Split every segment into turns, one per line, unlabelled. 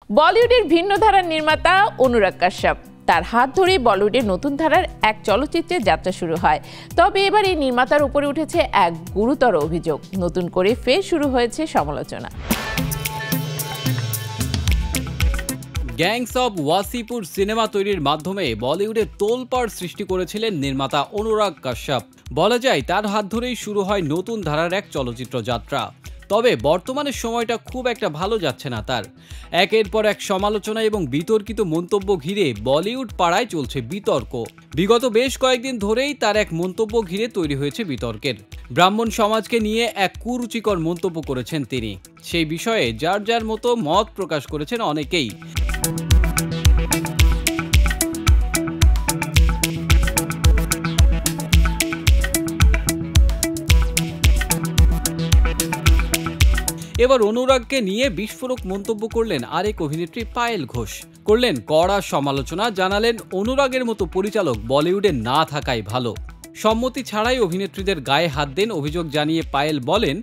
বলিউডের ভিন্ন ধারার নির্মাতা অনুরাগ কাশ্যপ, তার হাত ধরেই বলিউডের নতুন ধারার এক চলচ্চিত্রের যাত্রা শুরু হয়। তবে এবার এই নির্মাতার উপরে উঠেছে এক গুরুতর অভিযোগ, নতুন করে ফের শুরু হয়েছে সমালোচনা।
গ্যাংস অব ওয়াসিপুর সিনেমা তৈরির মাধ্যমে বলিউডে তোলপাড় সৃষ্টি করেছিলেন নির্মাতা অনুরাগ কাশ্যপ। বলা যায় তার হাত ধরেই শুরু হয় নতুন ধারার এক চলচ্চিত্র যাত্রা। তবে বর্তমানে সময়টা খুব একটা ভালো যাচ্ছে না তার। একের পর এক সমালোচনা এবং বিতর্কিত মন্তব্য ঘিরে বলিউড পাড়ায় চলছে বিতর্ক। বিগত বেশ কয়েকদিন ধরেই তার এক মন্তব্য ঘিরে তৈরি হয়েছে বিতর্কের। ব্রাহ্মণ সমাজকে নিয়ে এক কুরুচিকর মন্তব্য করেছেন তিনি। সেই বিষয়ে যার যার মতো মত প্রকাশ করেছেন অনেকেই। এবার অনুরাগকে নিয়ে বিস্ফোরক মন্তব্য করলেন আরেক অভিনেত্রী পায়েল ঘোষ। করলেন কড়া সমালোচনা, জানালেন অনুরাগের মতো পরিচালক বলিউডে না থাকাই ভালো। সম্মতি ছাড়াই অভিনেত্রীদের গায়ে হাত দেন অভিযোগ জানিয়ে পায়েল বলেন,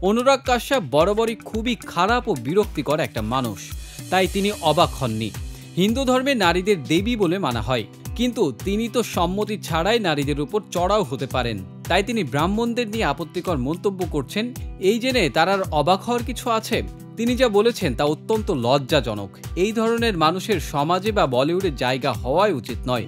অনুরাগ কাশ্যপ বরাবরই খুবই খারাপ ও বিরক্তিকর একটা মানুষ, তাই তিনি অবাক হননি। হিন্দু ধর্মে নারীদের দেবী বলে মানা হয়, কিন্তু তিনি তো সম্মতি ছাড়াই নারীদের উপর চড়াও হতে পারেন, তাই তিনি ব্রাহ্মণদের নিয়ে আপত্তিকর মন্তব্য করছেন এই জেনে তার আর অবাক হওয়ার কিছু আছে? তিনি যা বলেছেন তা অত্যন্ত লজ্জাজনক। এই ধরনের মানুষের সমাজে বা বলিউডে জায়গা হওয়াই উচিত নয়।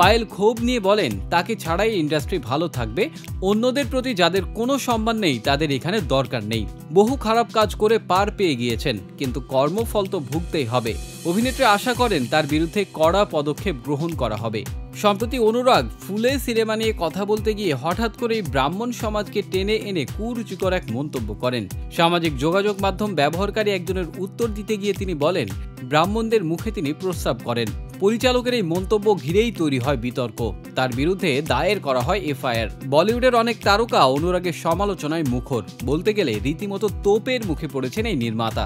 পায়েল ক্ষোভ নিয়ে বলেন, তাকে ছাড়াই ইন্ডাস্ট্রি ভালো থাকবে। অন্যদের প্রতি যাদের কোনো সম্মান নেই তাদের এখানে দরকার নেই। বহু খারাপ কাজ করে পার পেয়ে গিয়েছেন, কিন্তু কর্মফল তো ভুগতেই হবে। অভিনেত্রী আশা করেন তার বিরুদ্ধে কড়া পদক্ষেপ গ্রহণ করা হবে। সম্প্রতি অনুরাগ ফুলে সিনেমা নিয়ে কথা বলতে গিয়ে হঠাৎ করেই ব্রাহ্মণ সমাজকে টেনে এনে কুরুচিকর এক মন্তব্য করেন। সামাজিক যোগাযোগ মাধ্যম ব্যবহারকারী একজনের উত্তর দিতে গিয়ে তিনি বলেন, ব্রাহ্মণদের মুখে তিনি প্রস্রাব করেন। পরিচালকের এই মন্তব্য ঘিরেই তৈরি হয় বিতর্ক। তার বিরুদ্ধে দায়ের করা হয় এফআইআর। বলিউডের অনেক তারকা অনুরাগের সমালোচনায় মুখর। বলতে গেলে রীতিমতো তোপের মুখে পড়েছেন এই নির্মাতা।